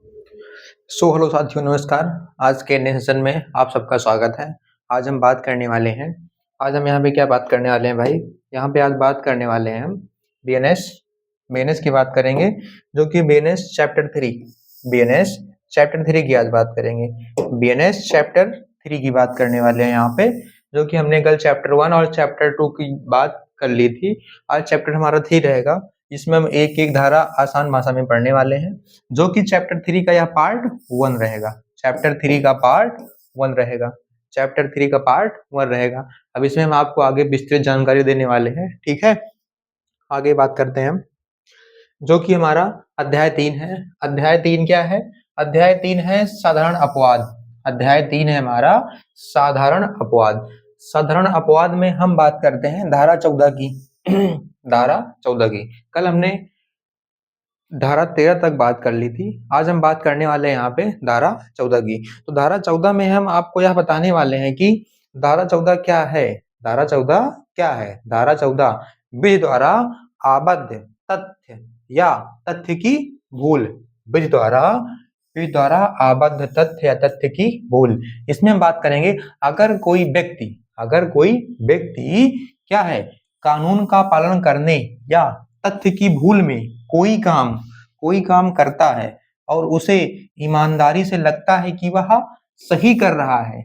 Hello साथियों, नमस्कार। आज के नए सेशन में आप सबका स्वागत है। आज हम बात करने वाले हैं। आज हम यहाँ पे क्या बात करने वाले हैं भाई? यहाँ पे आज बात करने वाले हैं हम बीएनएस बीएनएस की बात करेंगे, जो कि बीएनएस चैप्टर 3 बीएनएस चैप्टर 3 की आज बात करेंगे। बीएनएस चैप्टर 3 की बात करने वाले हैं यहाँ पे, जो कि हमने कल चैप्टर 1 और चैप्टर 2 की बात कर ली थी। आज चैप्टर हमारा 3 रहेगा, इसमें हम एक एक धारा आसान भाषा में पढ़ने वाले हैं, जो कि चैप्टर 3 का यह पार्ट 1 रहेगा। चैप्टर 3 का पार्ट 1 रहेगा। चैप्टर 3 का पार्ट 1 रहेगा। अब इसमें हम आपको आगे विस्तृत जानकारी देने वाले हैं, ठीक है। आगे बात करते हैं हम, जो कि हमारा अध्याय 3 है। अध्याय 3 क्या है? अध्याय 3 है साधारण अपवाद। अध्याय 3 है हमारा साधारण अपवाद। साधारण अपवाद में हम बात करते हैं धारा 14 की। धारा 14 की कल हमने धारा 13 तक बात कर ली थी। आज हम बात करने वाले हैं यहाँ पे धारा 14 की। तो धारा 14 में हम आपको यह बताने वाले हैं कि धारा 14 क्या है। धारा 14 क्या है? धारा 14 बीज द्वारा आबद्ध तथ्य या तथ्य की भूल। बीज द्वारा आबद्ध तथ्य या तथ्य की भूल। इसमें हम बात करेंगे अगर कोई व्यक्ति क्या है, कानून का पालन करने या तथ्य की भूल में कोई काम करता है और उसे ईमानदारी से लगता है कि वह सही कर रहा है,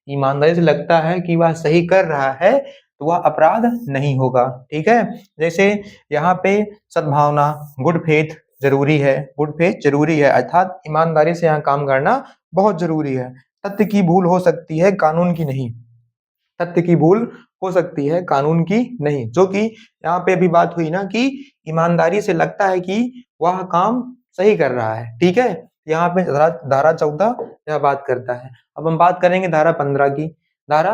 ईमानदारी से लगता है कि वह सही कर रहा है, तो वह अपराध नहीं होगा, ठीक है। जैसे यहाँ पे सद्भावना, गुड फेथ जरूरी है। गुड फेथ जरूरी है, अर्थात ईमानदारी से यहाँ काम करना बहुत जरूरी है। तथ्य की भूल हो सकती है, कानून की नहीं। तथ्य की भूल हो सकती है, कानून की नहीं। जो कि यहाँ पे अभी बात हुई ना कि ईमानदारी से लगता है कि वह काम सही कर रहा है, ठीक है। यहाँ पे धारा 14 यह बात करता है। अब हम बात करेंगे धारा 15 की। धारा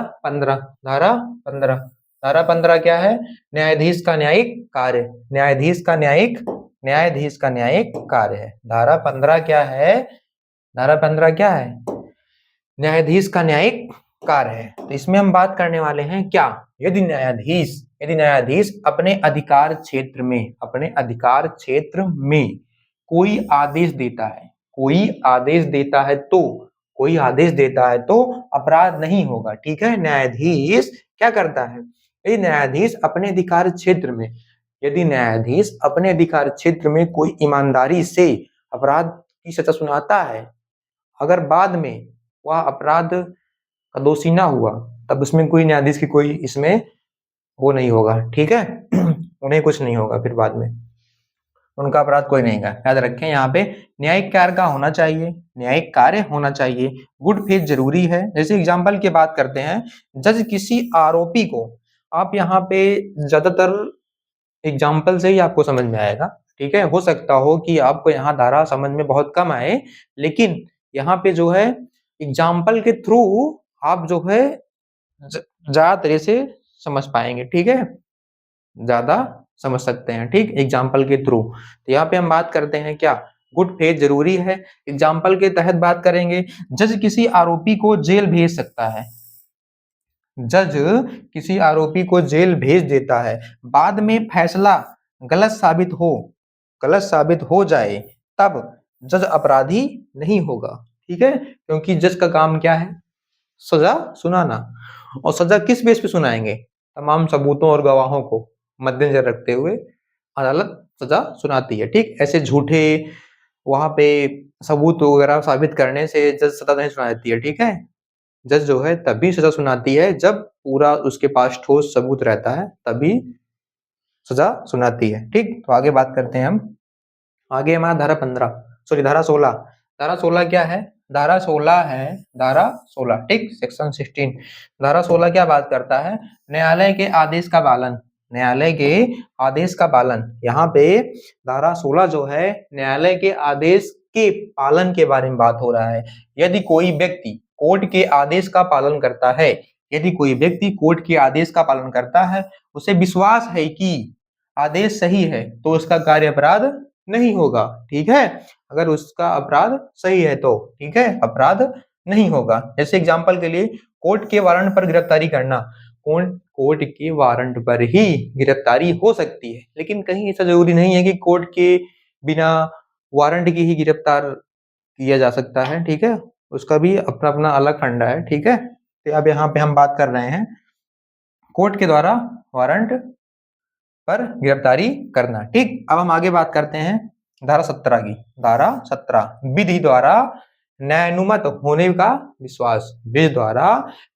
15 क्या है? न्यायाधीश का न्यायिक कार्य। न्यायाधीश का न्यायिक कार्य है। धारा 15 क्या है? धारा 15 क्या है? न्यायाधीश का न्यायिक कार्य है। तो इसमें हम बात करने वाले हैं क्या, यदि न्यायाधीश अपने अधिकार क्षेत्र में कोई आदेश देता है तो अपराध नहीं होगा, ठीक है। न्यायाधीश क्या करता है? यदि न्यायाधीश अपने अधिकार क्षेत्र में कोई ईमानदारी से अपराध की सजा सुनाता है, अगर बाद में वह अपराध का दोषी ना हुआ, तब उसमें कोई न्यायाधीश की कोई इसमें वो नहीं होगा, ठीक है। उन्हें कुछ नहीं होगा, फिर बाद में उनका अपराध कोई नहीं है। याद रखें, यहाँ पे न्यायिक कार्य होना चाहिए। गुड फेथ जरूरी है। जैसे एग्जाम्पल की बात करते हैं, जज किसी आरोपी को, आप यहाँ पे ज्यादातर एग्जाम्पल से ही आपको समझ में आएगा, ठीक है। हो सकता हो कि आपको यहाँ धारा समझ में बहुत कम आए, लेकिन यहाँ पे जो है एग्जाम्पल के थ्रू आप जो है ज्यादा तरह से समझ पाएंगे, ठीक है, ज्यादा समझ सकते हैं, ठीक, एग्जाम्पल के थ्रू। तो यहाँ पे हम बात करते हैं क्या, गुड फेथ जरूरी है। एग्जाम्पल के तहत बात करेंगे, जज किसी आरोपी को जेल भेज सकता है। जज किसी आरोपी को जेल भेज देता है, बाद में फैसला गलत साबित हो जाए, तब जज अपराधी नहीं होगा, ठीक है। क्योंकि जज का काम क्या है? सजा सुनाना। और सजा किस बेस पे सुनाएंगे? तमाम सबूतों और गवाहों को मद्देनजर रखते हुए अदालत सजा सुनाती है, ठीक। ऐसे झूठे वहां पे सबूत वगैरह साबित करने से जज सजा नहीं सुनाती है, ठीक है। जज जो है तभी सजा सुनाती है जब पूरा उसके पास ठोस सबूत रहता है, तभी सजा सुनाती है, ठीक। तो आगे बात करते हैं हम। आगे हमारा धारा 16 क्या है? धारा 16, ठीक, सेक्शन 16। धारा 16 क्या बात करता है? न्यायालय के आदेश का पालन। यहाँ पे धारा 16 जो है न्यायालय के आदेश के पालन के बारे में बात हो रहा है। यदि कोई व्यक्ति कोर्ट के आदेश का पालन करता है, उसे विश्वास है कि आदेश सही है, तो उसका कार्य अपराध नहीं होगा, ठीक है। अगर उसका अपराध सही है तो, ठीक है, अपराध नहीं होगा। जैसे एग्जांपल के लिए कोर्ट के वारंट पर गिरफ्तारी करना। कोर्ट के वारंट पर ही गिरफ्तारी हो सकती है, लेकिन कहीं ऐसा जरूरी नहीं है कि कोर्ट के बिना वारंट की ही गिरफ्तार किया जा सकता है, ठीक है, उसका भी अपना अपना अलग फंडा है, ठीक है। तो अब यहाँ पे हम बात कर रहे हैं कोर्ट के द्वारा वारंट पर गिरफ्तारी करना, ठीक। अब हम आगे बात करते हैं धारा 17 की। धारा 17 विधि द्वारा न्यायानुमत होने का विश्वास, विधि द्वारा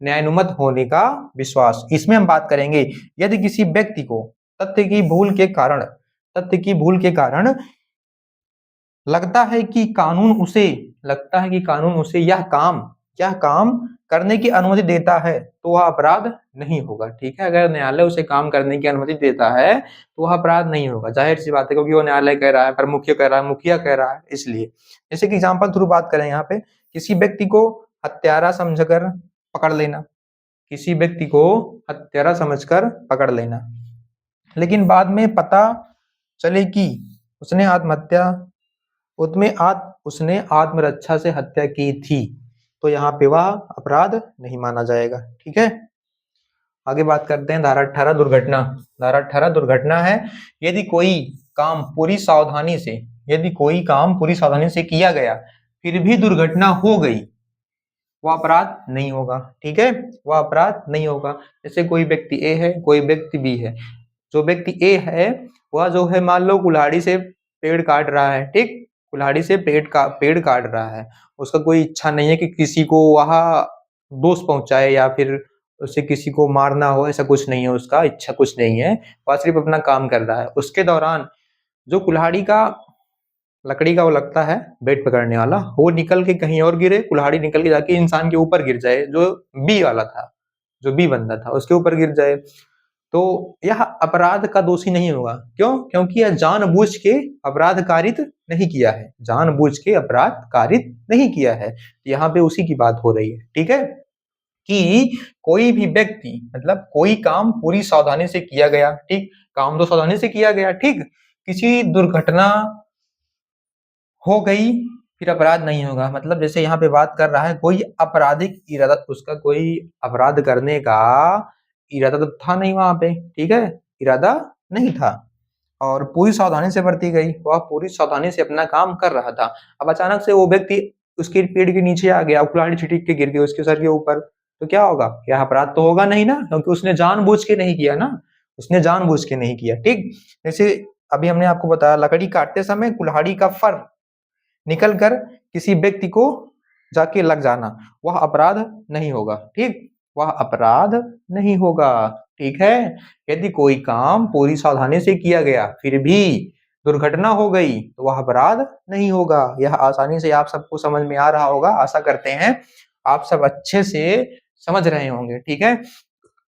न्यायानुमत होने का विश्वास। इसमें हम बात करेंगे यदि किसी व्यक्ति को तथ्य की भूल के कारण लगता है कि कानून उसे यह काम करने की अनुमति देता है तो वह अपराध नहीं होगा, ठीक है। अगर न्यायालय उसे काम करने की अनुमति देता है तो वह अपराध नहीं होगा, जाहिर सी बात है, क्योंकि वो न्यायालय कह रहा है, प्रमुख कह रहा है, मुखिया कह रहा है, इसलिए। जैसे कि एग्जाम्पल थ्रू बात करें यहाँ पे, किसी व्यक्ति को हत्यारा समझकर पकड़ लेना, किसी व्यक्ति को हत्यारा समझकर पकड़ लेना, लेकिन बाद में पता चले कि उसने आत्मरक्षा से हत्या की थी, तो यहाँ पे वह अपराध नहीं माना जाएगा, ठीक है। आगे बात करते हैं धारा 18 दुर्घटना। धारा 18 दुर्घटना है यदि कोई काम पूरी सावधानी से किया गया फिर भी दुर्घटना हो गई, वह अपराध नहीं होगा, ठीक है, वह अपराध नहीं होगा। जैसे कोई व्यक्ति ए है, कोई व्यक्ति बी है। जो व्यक्ति ए है वह जो है मान लो कुल्हाड़ी से पेड़ काट रहा है, ठीक, कुल्हाड़ी से पेड़ काट रहा है, उसका कोई इच्छा नहीं है कि किसी को वहां दोष पहुंचाए या फिर उसे किसी को मारना हो, ऐसा कुछ नहीं है, उसका इच्छा कुछ नहीं है, वह सिर्फ अपना काम कर रहा है। उसके दौरान जो कुल्हाड़ी का लकड़ी का वो लगता है बेट पकड़ने वाला, वो निकल के कहीं और गिरे, कुल्हाड़ी निकल के जाके इंसान के ऊपर गिर जाए, जो बी वाला था, जो बी बंदा था उसके ऊपर गिर जाए, तो यह अपराध का दोषी नहीं होगा। क्यों? क्योंकि यह जानबूझ के अपराध कारित नहीं किया है, जानबूझ के अपराध कारित नहीं किया है। यहाँ पे उसी की बात हो रही है, ठीक है, कि कोई भी व्यक्ति मतलब कोई काम पूरी सावधानी से किया गया, ठीक, काम तो सावधानी से किया गया, ठीक, किसी दुर्घटना हो गई फिर अपराध नहीं होगा। मतलब जैसे यहाँ पे बात कर रहा है कोई आपराधिक इरादा, उसका कोई अपराध करने का इरादा तो था नहीं वहां पे, ठीक है, इरादा नहीं था और पूरी सावधानी से बरती गई, वह पूरी सावधानी से अपना काम कर रहा था। अब अचानक से वो व्यक्ति उसके पेड़ के नीचे आ गया, कुल्हाड़ी छिटक के गिर गई उसके सर के ऊपर, तो क्या होगा? यह अपराध तो होगा नहीं ना, क्योंकि उसने जानबूझ के नहीं किया ना, उसने जानबूझ के नहीं किया, ठीक। जैसे अभी हमने आपको बताया लकड़ी काटते समय कुल्हाड़ी का फर निकल कर किसी व्यक्ति को जाके लग जाना, वह अपराध नहीं होगा, ठीक, वह अपराध नहीं होगा, ठीक है। यदि कोई काम पूरी सावधानी से किया गया फिर भी दुर्घटना हो गई तो वह अपराध नहीं होगा। यह आसानी से आप सबको समझ में आ रहा होगा, आशा करते हैं आप सब अच्छे से समझ रहे होंगे, ठीक है।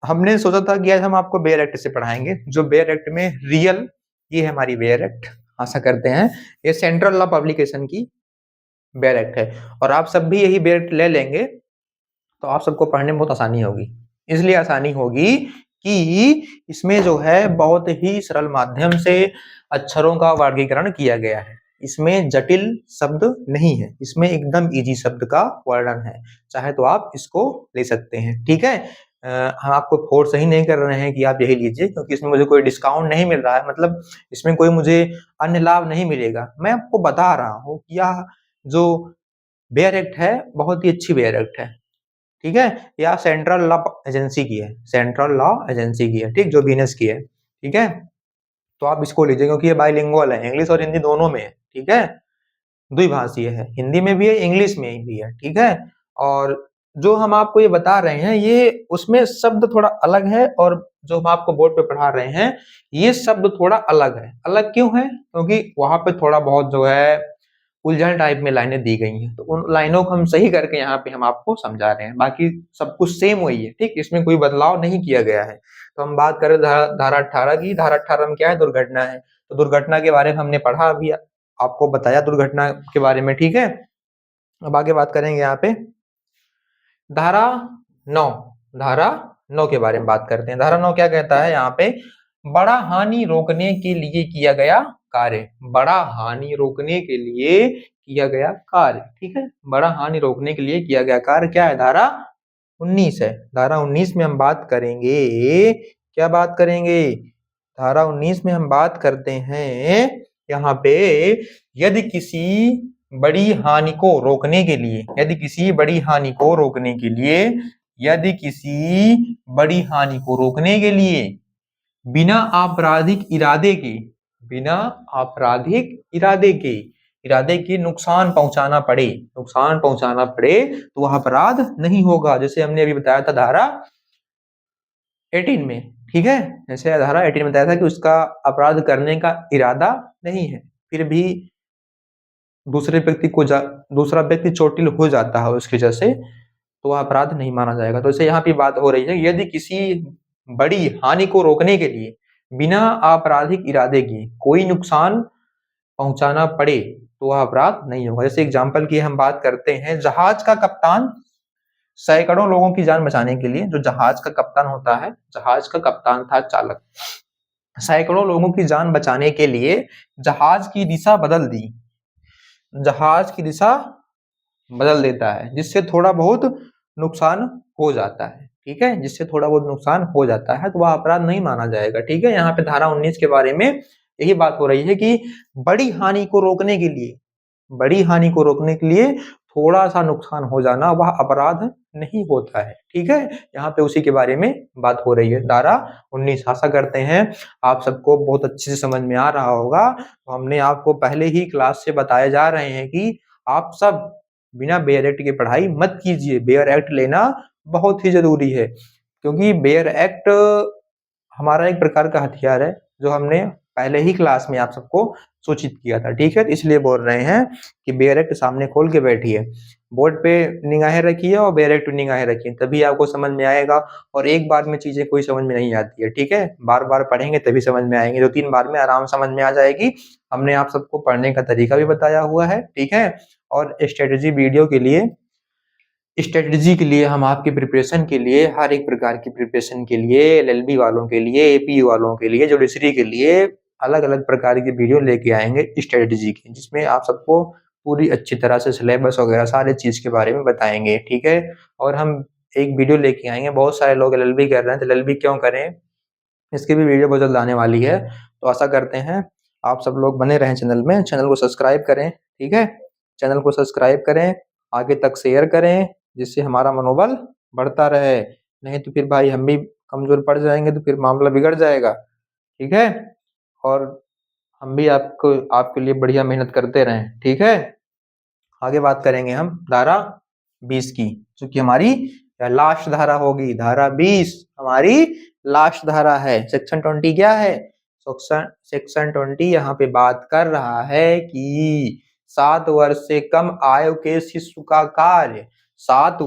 हमने सोचा था कि आज हम आपको बेयर एक्ट से पढ़ाएंगे, जो बेयर एक्ट में रियल, ये है हमारी बेयर एक्ट, आशा करते हैं ये सेंट्रल लॉ पब्लिकेशन की बेयर एक्ट है, और आप सब भी यही बेयर एक्ट ले लेंगे तो आप सबको पढ़ने में बहुत आसानी होगी। इसलिए आसानी होगी कि इसमें जो है बहुत ही सरल माध्यम से अक्षरों का वर्गीकरण किया गया है, इसमें जटिल शब्द नहीं है, इसमें एकदम इजी शब्द का वर्णन है, चाहे तो आप इसको ले सकते हैं, ठीक है। हम आपको फोर्स ही नहीं कर रहे हैं कि आप यही लीजिए, क्योंकि इसमें मुझे कोई डिस्काउंट नहीं मिल रहा है, मतलब इसमें कोई मुझे अन्य लाभ नहीं मिलेगा। मैं आपको बता रहा हूँ कि यह जो बेयर एक्ट है बहुत ही अच्छी बेयर एक्ट है, ठीक है। यह सेंट्रल लॉ एजेंसी की है, सेंट्रल लॉ एजेंसी की है, ठीक, जो बीएनएस की है, ठीक है। तो आप इसको लीजिए क्योंकि ये बाइलिंगुअल है, इंग्लिश और हिंदी दोनों में है, ठीक है, द्विभाषीय है, हिंदी में भी है इंग्लिश में भी है, ठीक है। और जो हम आपको ये बता रहे हैं ये उसमें शब्द थोड़ा अलग है, और जो हम आपको बोर्ड पे पढ़ा रहे हैं ये शब्द थोड़ा अलग है। अलग क्यों है? क्योंकि वहां पे थोड़ा बहुत जो है उलझन टाइप में लाइनें दी गई हैं, तो उन लाइनों को हम सही करके यहाँ पे हम आपको समझा रहे हैं, बाकी सब कुछ सेम वही है, ठीक, इसमें कोई बदलाव नहीं किया गया है। तो हम बात करें धारा 18 की। धारा 18 में क्या है? दुर्घटना है। तो दुर्घटना के बारे में हमने पढ़ा, अभी आपको बताया दुर्घटना के बारे में, ठीक है। अब आगे बात करेंगे यहाँ पे धारा 9, धारा 9 के बारे में बात करते हैं। धारा 9 क्या कहता है यहाँ पे? बड़ा हानि रोकने के लिए किया गया कार्य, बड़ा हानि रोकने के लिए किया गया कार्य, ठीक है, बड़ा हानि रोकने के लिए किया गया कार्य क्या है? धारा 19 है। धारा 19 में हम बात करेंगे, क्या बात करेंगे? धारा 19 में हम बात करते हैं यहाँ पे यदि किसी बड़ी हानि को रोकने के लिए, यदि किसी बड़ी हानि को रोकने के लिए, यदि किसी बड़ी हानि को रोकने के लिए बिना आपराधिक इरादे के, बिना आपराधिक इरादे के नुकसान पहुंचाना पड़े, तो वह अपराध नहीं होगा। जैसे हमने अभी बताया था धारा 18 में, ठीक है, जैसे धारा 18 में बताया था कि उसका अपराध करने का इरादा नहीं है, फिर भी दूसरा व्यक्ति चोटिल हो जाता है उसकी वजह से, तो वह अपराध नहीं माना जाएगा। तो इसे यहाँ पे बात हो रही है, यदि किसी बड़ी हानि को रोकने के लिए बिना आपराधिक इरादे के कोई नुकसान पहुंचाना पड़े तो वह अपराध नहीं होगा। जैसे एग्जाम्पल की हम बात करते हैं, जहाज का कप्तान सैकड़ों लोगों की जान बचाने के लिए, जो जहाज का कप्तान होता है, जहाज का कप्तान था चालक, सैकड़ों लोगों की जान बचाने के लिए जहाज की दिशा बदल दी, जहाज की दिशा बदल देता है, जिससे थोड़ा बहुत नुकसान हो जाता है, ठीक है, जिससे थोड़ा बहुत नुकसान हो जाता है, तो वह अपराध नहीं माना जाएगा, ठीक है। यहाँ पे धारा 19 के बारे में यही बात हो रही है कि बड़ी हानि को रोकने के लिए, बड़ी हानि को रोकने के लिए थोड़ा सा नुकसान हो जाना वह अपराध नहीं होता है, ठीक है। यहाँ पे उसी के बारे में बात हो रही है, धारा 19। आशा करते हैं आप सबको बहुत अच्छे से समझ में आ रहा होगा। तो हमने आपको पहले ही क्लास से बताए जा रहे हैं कि आप सब बिना बेयर एक्ट की पढ़ाई मत कीजिए, बेयर एक्ट लेना बहुत ही जरूरी है, क्योंकि बेयर एक्ट हमारा एक प्रकार का हथियार है, जो हमने पहले ही क्लास में आप सबको सूचित किया था, ठीक है। इसलिए बोल रहे हैं कि बेयर एक्ट सामने खोल के बैठिए, बोर्ड पे निगाहें रखिए और बेयर एक्ट पे निगाहें रखिए, तभी आपको समझ में आएगा। और एक बार में चीजें कोई समझ में नहीं आती है, ठीक है, बार बार पढ़ेंगे तभी समझ में आएंगे, 2-3 बार में आराम समझ में आ जाएगी। हमने आप सबको पढ़ने का तरीका भी बताया हुआ है, ठीक है। और स्ट्रेटेजी के लिए हम आपके प्रिपरेशन के लिए, हर एक प्रकार की प्रिपरेशन के लिए, एलएलबी वालों के लिए, एपी वालों के लिए, जुडिशरी के लिए अलग अलग प्रकार की वीडियो लेके आएंगे स्ट्रेटेजी की, जिसमें आप सबको पूरी अच्छी तरह से सिलेबस वगैरह सारे चीज के बारे में बताएंगे, ठीक है। और हम एक वीडियो लेके आएंगे, बहुत सारे लोग एलएलबी कर रहे हैं, तो एलएलबी क्यों करें, इसकी भी वीडियो बहुत जल्द आने वाली है। तो आशा करते हैं आप सब लोग बने रहें चैनल में, चैनल को सब्सक्राइब करें, ठीक है, चैनल को सब्सक्राइब करें, आगे तक शेयर करें, जिससे हमारा मनोबल बढ़ता रहे। नहीं तो फिर भाई हम भी कमजोर पड़ जाएंगे, तो फिर मामला बिगड़ जाएगा, ठीक है। और हम भी आपके लिए बढ़िया मेहनत करते रहें, ठीक है। आगे बात करेंगे हम धारा 20 की, जो कि हमारी लास्ट धारा होगी। धारा 20 हमारी लास्ट धारा है। सेक्शन 20 क्या है, सेक्शन 20 यहाँ पे बात कर रहा है कि 7 वर्ष से कम आयु के शिशु का कार्य, 7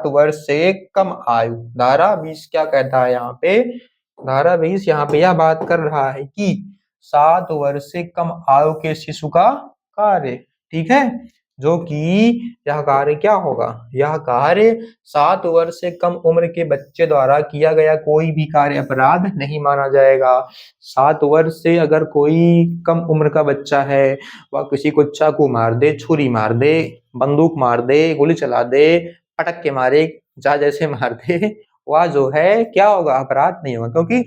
वर्ष से कम आयु। धारा 20 क्या कहता है यहाँ पे, धारा 20 यहाँ पे यह बात कर रहा है कि 7 वर्ष से कम आयु के शिशु का कार्य, ठीक है, जो कि यह कार्य क्या होगा, यह कार्य 7 वर्ष से कम उम्र के बच्चे द्वारा किया गया कोई भी कार्य अपराध नहीं माना जाएगा। 7 वर्ष से अगर कोई कम उम्र का बच्चा है, वह किसी को चाकू मार दे, छुरी मार दे, बंदूक मार दे, गोली चला दे, पटक के मारे, जा जैसे मार दे, वह जो है क्या होगा, अपराध नहीं होगा, क्योंकि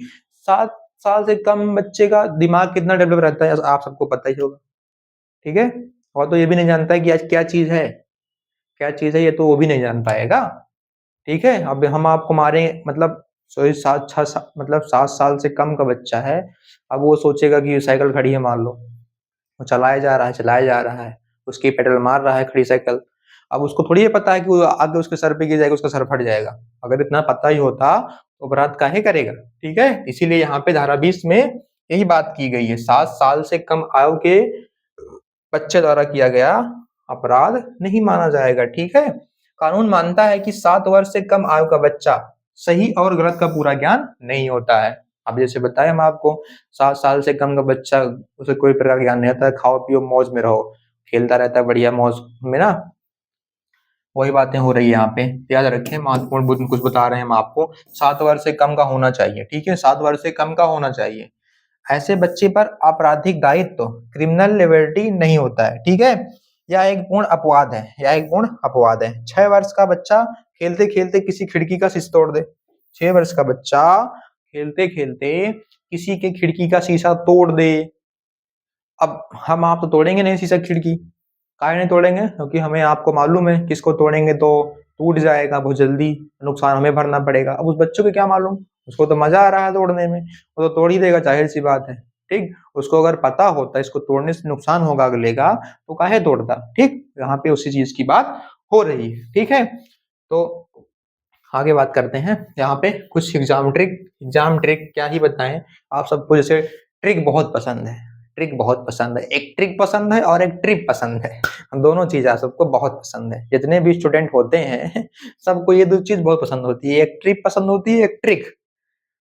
7 साल से कम बच्चे का दिमाग कितना डेवलप रहता है आप सबको पता ही होगा, ठीक है। और तो ये भी नहीं जानता है कि आज क्या चीज है, ये तो वो भी नहीं जान पाएगा, ठीक है। अब हम आपको मारे मतलब 7 साल से कम का बच्चा है, अब वो सोचेगा कि साइकिल खड़ी है मान लो, वो चलाया जा रहा है, उसकी पेडल मार रहा है खड़ी साइकिल, अब उसको थोड़ी ये पता है कि वो आगे उसके सर पे गिर जाएगा, उसका सर फट जाएगा। अगर इतना पता ही होता तो अपराध काहे करेगा, ठीक है। इसीलिए यहाँ पे धारा 20 में यही बात की गई है, 7 साल से कम आयु के बच्चे द्वारा किया गया अपराध नहीं माना जाएगा, ठीक है। कानून मानता है कि 7 वर्ष से कम आयु का बच्चा सही और गलत का पूरा ज्ञान नहीं होता है। अब जैसे बताया हम आपको, 7 साल से कम का बच्चा, उसे कोई प्रकार का ज्ञान नहीं होता है, खाओ पियो मौज में रहो, खेलता रहता है बढ़िया मौज में ना, वही बातें हो रही है यहाँ पे, याद रखें, महत्वपूर्ण कुछ बता रहे हैं हम आपको। 7 वर्ष से कम का होना चाहिए, ठीक है, 7 वर्ष से कम का होना चाहिए। ऐसे बच्चे पर आपराधिक दायित्व, क्रिमिनल लिबर्टी नहीं होता है, ठीक है। यह एक पूर्ण अपवाद है, 6 वर्ष का बच्चा खेलते खेलते किसी खिड़की का शीशा तोड़ दे, 6 वर्ष का बच्चा खेलते खेलते किसी के खिड़की का शीशा तोड़ दे, अब हम आप तो तोड़ेंगे नहीं शीशा खिड़की, काहे नहीं तोड़ेंगे, क्योंकि हमें आपको मालूम है कि इसको तोड़ेंगे तो टूट जाएगा, बहुत जल्दी नुकसान हमें भरना पड़ेगा। अब उस बच्चों को क्या मालूम, उसको तो मजा आ रहा है तोड़ने में, वो तो तोड़ ही देगा, जाहिर सी बात है। ठीक, उसको अगर पता होता इसको तोड़ने से नुकसान होगा अगले का, तो काहे तोड़ता। ठीक, यहाँ पे उसी चीज की बात हो रही है। ठीक है, तो आगे बात करते हैं। यहाँ पे कुछ एग्जाम ट्रिक क्या ही बताएं आप सबको, जैसे ट्रिक बहुत पसंद है, ट्रिक बहुत पसंद है, एक ट्रिक पसंद है और एक ट्रिप पसंद है, दोनों चीज आप सबको बहुत पसंद है। जितने भी स्टूडेंट होते हैं सबको ये दो चीज बहुत पसंद होती है, एक ट्रिप पसंद होती है, एक ट्रिक।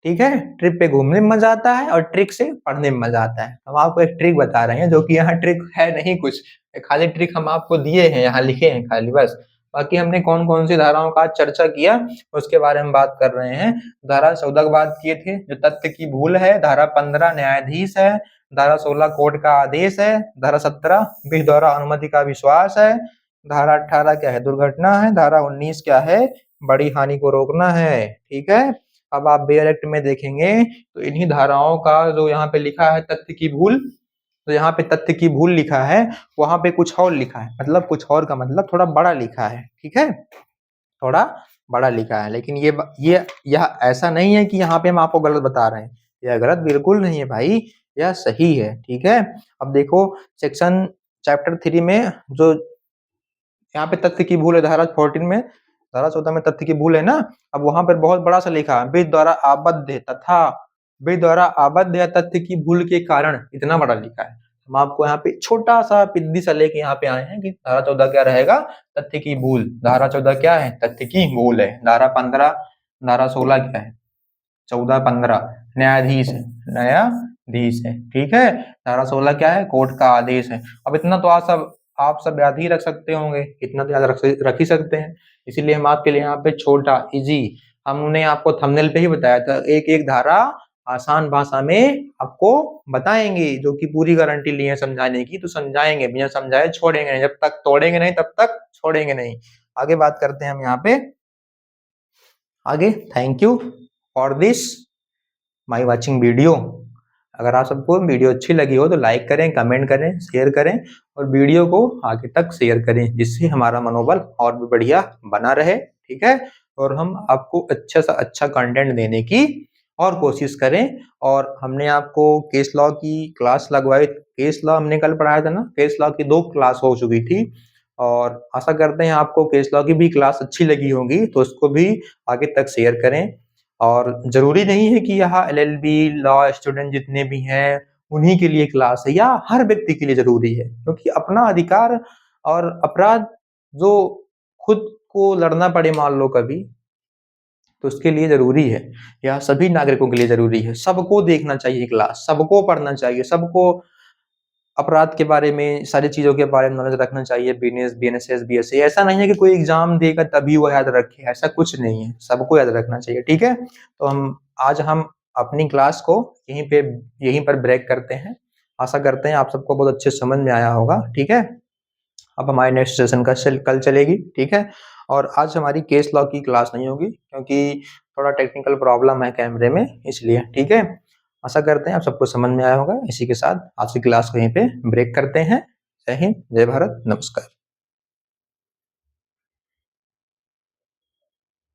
ठीक है, ट्रिप पे घूमने में मजा आता है और ट्रिक से पढ़ने में मजा आता है। हम आपको एक ट्रिक बता रहे हैं, जो कि यहाँ ट्रिक है नहीं कुछ, खाली ट्रिक हम आपको दिए हैं, यहाँ लिखे हैं खाली बस। बाकी हमने कौन कौन सी धाराओं का चर्चा किया उसके बारे में बात कर रहे हैं। धारा 14 की बात किए थे, जो तथ्य की भूल है। धारा 15 न्यायाधीश है। धारा 16 कोर्ट का आदेश है। धारा 17 विधि द्वारा अनुमति का विश्वास है। धारा 18 क्या है, दुर्घटना है। धारा 19 क्या है, बड़ी हानि को रोकना है। ठीक है, अब आप बेयर एक्ट में देखेंगे तो इन्हीं धाराओं का जो यहाँ पे लिखा है तथ्य की भूल, तो यहाँ पे तथ्य की भूल लिखा है, वहां पे कुछ और लिखा है, मतलब कुछ और का मतलब थोड़ा बड़ा लिखा है। ठीक है, थोड़ा बड़ा लिखा है, लेकिन ये यह ऐसा नहीं है कि यहाँ पे हम आपको गलत बता रहे हैं, यह गलत बिल्कुल नहीं है भाई, यह सही है। ठीक है, अब देखो सेक्शन चैप्टर 3 में जो यहाँ पे तथ्य की भूल है, धारा 14 में, धारा 14 में तथ्य की भूल है ना। अब वहां पर बहुत बड़ा सा लिखा है, विधि द्वारा आबद्ध तथा विधि द्वारा आबद्ध या तथ्य की भूल के कारण, इतना बड़ा लिखा है। हम आपको यहाँ पे छोटा सा पिद्दी सा लेके यहाँ पे आए हैं कि धारा 14 क्या रहेगा, तथ्य की भूल। धारा 14 क्या है, तथ्य की भूल है। धारा 15, धारा 16 क्या है, 14 15 न्यायाधीश है, न्यायाधीश है। ठीक है, धारा 16 क्या है, कोर्ट का आदेश है। अब इतना तो आप सब याद ही रख सकते होंगे, इतना तो याद रख ही सकते हैं। इसीलिए हम आपके लिए यहाँ पे छोटा इजी, हमने आपको थंबनेल पे ही बताया था, एक एक धारा आसान भाषा में आपको बताएंगे, जो कि पूरी गारंटी लिए समझाने की, तो समझाएंगे, बिना समझाए छोड़ेंगे नहीं, जब तक तोड़ेंगे नहीं तब तक छोड़ेंगे नहीं। आगे बात करते हैं हम यहाँ पे आगे। Thank you for this my watching video. अगर आप सबको वीडियो अच्छी लगी हो तो लाइक करें, कमेंट करें, शेयर करें, और वीडियो को आगे तक शेयर करें, जिससे हमारा मनोबल और भी बढ़िया बना रहे। ठीक है, और हम आपको अच्छा सा अच्छा कंटेंट देने की और कोशिश करें। और हमने आपको केस लॉ की क्लास लगवाई, केस लॉ हमने कल पढ़ाया था ना, केस लॉ की 2 क्लास हो चुकी थी, और आशा करते हैं आपको केस लॉ की भी क्लास अच्छी लगी होगी, तो उसको भी आगे तक शेयर करें। और जरूरी नहीं है कि यहाँ एलएलबी लॉ स्टूडेंट जितने भी हैं उन्हीं के लिए क्लास है, या हर व्यक्ति के लिए जरूरी है, क्योंकि अपना अधिकार और अपराध जो खुद को लड़ना पड़े मान लो कभी, तो उसके लिए जरूरी है, यह सभी नागरिकों के लिए जरूरी है। सबको देखना चाहिए क्लास, सबको पढ़ना चाहिए, सबको अपराध के बारे में, सारी चीजों के बारे में नॉलेज रखना चाहिए। बीएनएस, बीएनएसएस, बीएसए, ऐसा नहीं है कि कोई एग्जाम देगा तभी वो याद रखे, ऐसा कुछ नहीं है, सबको याद रखना चाहिए। ठीक है, तो हम अपनी क्लास को यहीं पर ब्रेक करते हैं। आशा करते हैं आप सबको बहुत अच्छे समझ में आया होगा। ठीक है, अब हमारे नेक्स्ट सेशन का कल चलेगी। ठीक है, और आज हमारी केस लॉ की क्लास नहीं होगी, क्योंकि थोड़ा टेक्निकल प्रॉब्लम है कैमरे में, इसलिए। ठीक है, आशा करते हैं आप सबको समझ में आया होगा। इसी के साथ आज की क्लास को यहीं पे ब्रेक करते हैं। जय हिंद, जय भारत, नमस्कार।